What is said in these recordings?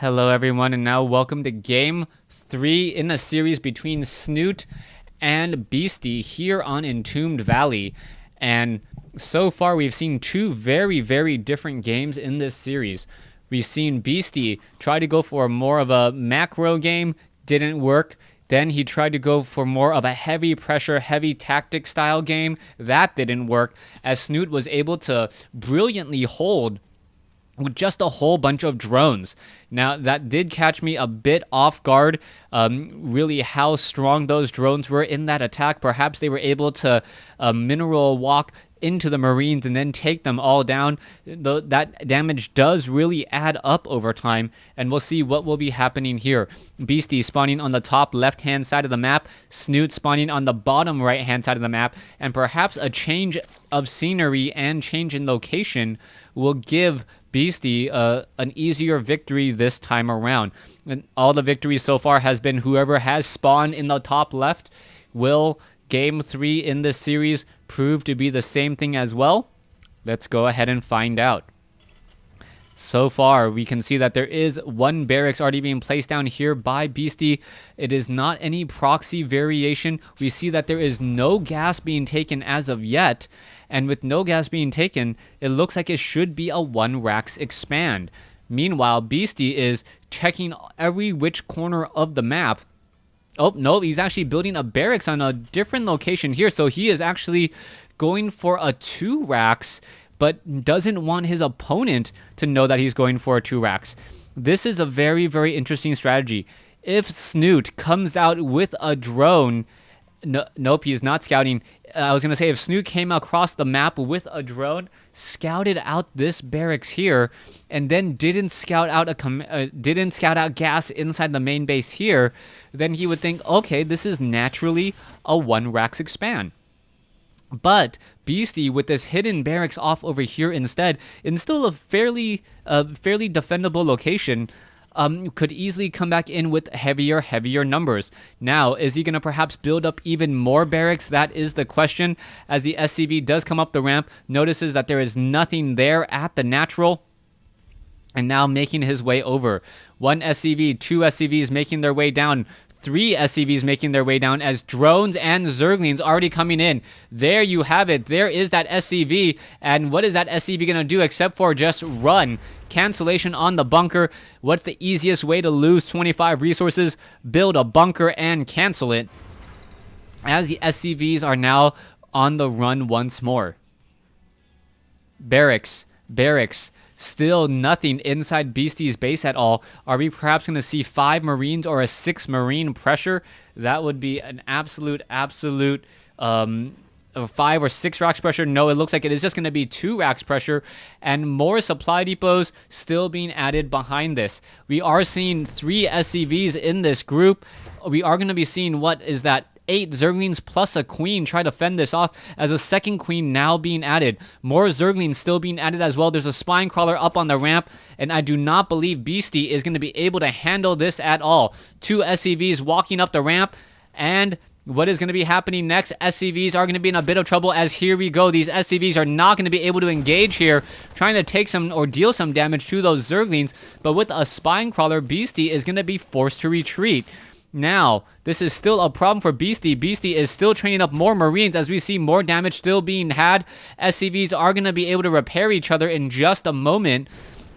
Hello everyone, and now welcome to Game 3 in a series between Snute and Beasty here on Entombed Valley. And so far we've seen two very different games in this series. We've seen Beasty try to go for more of a macro game, didn't work. Then he tried to go for more of a heavy pressure, heavy tactic style game. That didn't work, as Snute was able to brilliantly hold with just a whole bunch of drones. Now, that did catch me a bit off guard, really how strong those drones were in that attack. Perhaps they were able to mineral walk into the Marines and then take them all down. That damage does really add up over time, and we'll see what will be happening here. Beasty spawning on the top left-hand side of the map, Snute spawning on the bottom right-hand side of the map, and perhaps a change of scenery and change in location will give Beasty an easier victory this time around. And all the victories so far has been whoever has spawned in the top left. Will Game 3 in this series prove to be the same thing as well? Let's go ahead and find out. So far, we can see that there is one barracks already being placed down here by Beasty. It is not any proxy variation. We see that there is no gas being taken as of yet. And with no gas being taken, it looks like it should be a 1 racks expand. Meanwhile, Beasty is checking every which corner of the map. Oh, no, he's actually building a barracks on a different location here. So he is actually going for a 2 racks, but doesn't want his opponent to know that he's going for a 2 racks. This is a very interesting strategy. If Snute comes out with a drone, nope, he's not scouting. I was going to say, if Snute came across the map with a drone, scouted out this barracks here, and then didn't scout out gas inside the main base here, then he would think, okay, this is naturally a 1 racks expand. But Beasty, with this hidden barracks off over here instead, in still a fairly defendable location, could easily come back in with heavier numbers. Now, is he going to perhaps build up even more barracks? That is the question. As the SCV does come up the ramp, notices that there is nothing there at the natural, and now making his way over. 1 SCV, 2 SCVs making their way down. 3 SCVs making their way down as drones and Zerglings already coming in. There you have it. There is that SCV. And what is that SCV going to do except for just run? Cancellation on the bunker. What's the easiest way to lose 25 resources? Build a bunker and cancel it. As the SCVs are now on the run once more. Barracks. Still nothing inside Beasty's base at all. Are we perhaps going to see 5 Marines or a 6 Marine pressure? That would be an absolute 5 or 6 racks pressure. No, it looks like it is just going to be 2 racks pressure, and more supply depots still being added behind this. We are seeing 3 SCVs in this group. We are going to be seeing, what is that, 8 Zerglings plus a queen try to fend this off, as a second queen now being added. More Zerglings still being added as well. There's a spine crawler up on the ramp, and I do not believe Beasty is going to be able to handle this at all. 2 SCVs walking up the ramp, and what is going to be happening next? SCVs are going to be in a bit of trouble, as here we go. These SCVs are not going to be able to engage here, trying to take some or deal some damage to those Zerglings, but with a spine crawler, Beasty is going to be forced to retreat. Now, this is still a problem for Beasty. Beasty is still training up more Marines, as we see more damage still being had. SCVs are going to be able to repair each other in just a moment,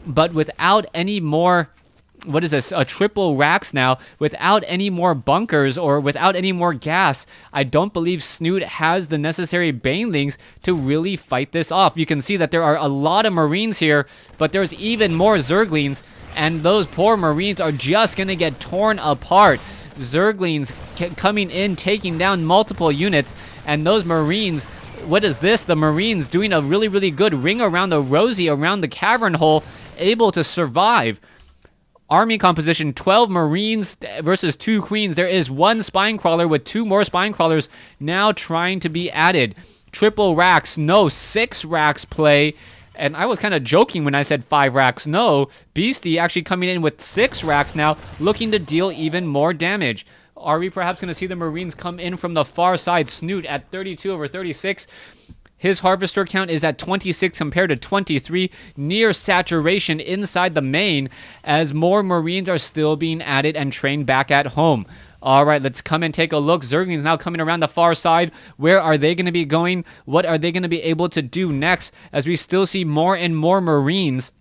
but without any more, what is this, a triple racks now, without any more bunkers or without any more gas, I don't believe Snute has the necessary banelings to really fight this off. You can see that there are a lot of Marines here, but there's even more Zerglings, and those poor Marines are just going to get torn apart. Zerglings coming in, taking down multiple units, and those Marines, what is this? The Marines doing a really good ring around the rosy, around the cavern hole, able to survive. Army composition, 12 Marines versus 2 Queens. There is 1 spine crawler with 2 more spine crawlers now trying to be added. Triple racks, no, 6 racks play. And I was kind of joking when I said 5 racks. No, Beasty actually coming in with 6 racks now, looking to deal even more damage. Are we perhaps going to see the Marines come in from the far side? Snute at 32/36. His harvester count is at 26 compared to 23, near saturation inside the main, as more Marines are still being added and trained back at home. All right, let's come and take a look. Zerglings now coming around the far side. Where are they going to be going? What are they going to be able to do next, as we still see more and more Marines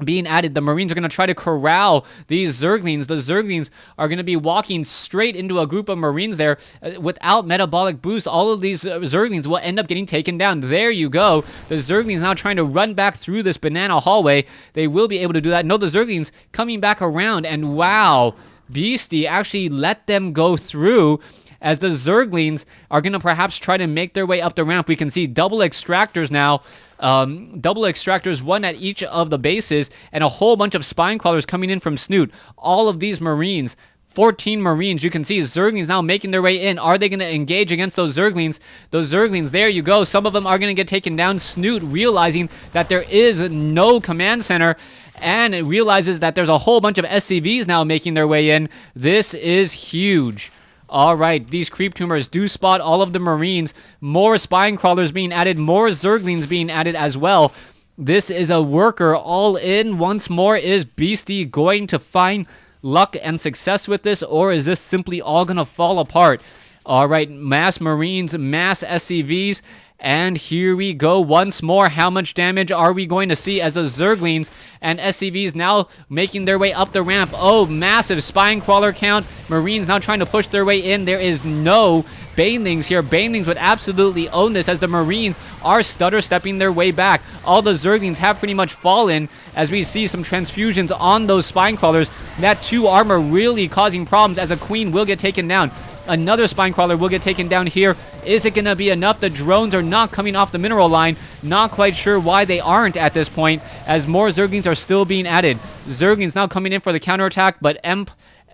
being added? The Marines are going to try to corral these Zerglings. The Zerglings are going to be walking straight into a group of Marines there. Without metabolic boost, all of these Zerglings will end up getting taken down. There you go. The Zerglings now trying to run back through this banana hallway. They will be able to do that. No, the Zerglings coming back around, and wow, Beasty actually let them go through, as the Zerglings are going to perhaps try to make their way up the ramp. We can see double extractors now. Double extractors, one at each of the bases, and a whole bunch of spine crawlers coming in from Snute. All of these Marines, 14 Marines, you can see Zerglings now making their way in. Are they going to engage against those Zerglings? Those Zerglings, there you go. Some of them are going to get taken down. Snute realizing that there is no command center, and it realizes that there's a whole bunch of SCVs now making their way in. This is huge. All right, these creep tumors do spot all of the Marines. More spine crawlers being added, more Zerglings being added as well. This is a worker all in once more. Is Beasty going to find luck and success with this, or is this simply all going to fall apart? All right, mass Marines, mass SCVs, and here we go once more. How much damage are we going to see as the Zerglings and SCVs now making their way up the ramp? Oh, massive spine crawler count. Marines now trying to push their way in. There is no Banelings here. Banelings would absolutely own this, as the Marines are stutter stepping their way back. All the Zerglings have pretty much fallen, as we see some transfusions on those spine crawlers. That 2 armor really causing problems, as a queen will get taken down. Another spine crawler will get taken down here. Is it going to be enough? The drones are not coming off the mineral line. Not quite sure why they aren't at this point, as more Zerglings are still being added. Zerglings now coming in for the counterattack, but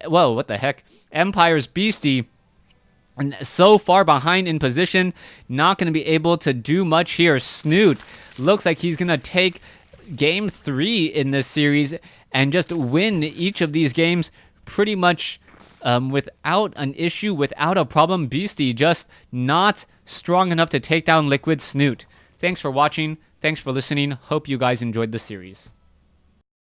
whoa, what the heck? Empire's Beasty, and so far behind in position, not going to be able to do much here. Snute looks like he's going to take game 3 in this series and just win each of these games pretty much without an issue, without a problem. Beasty just not strong enough to take down Liquid Snute. Thanks for watching. Thanks for listening. Hope you guys enjoyed the series.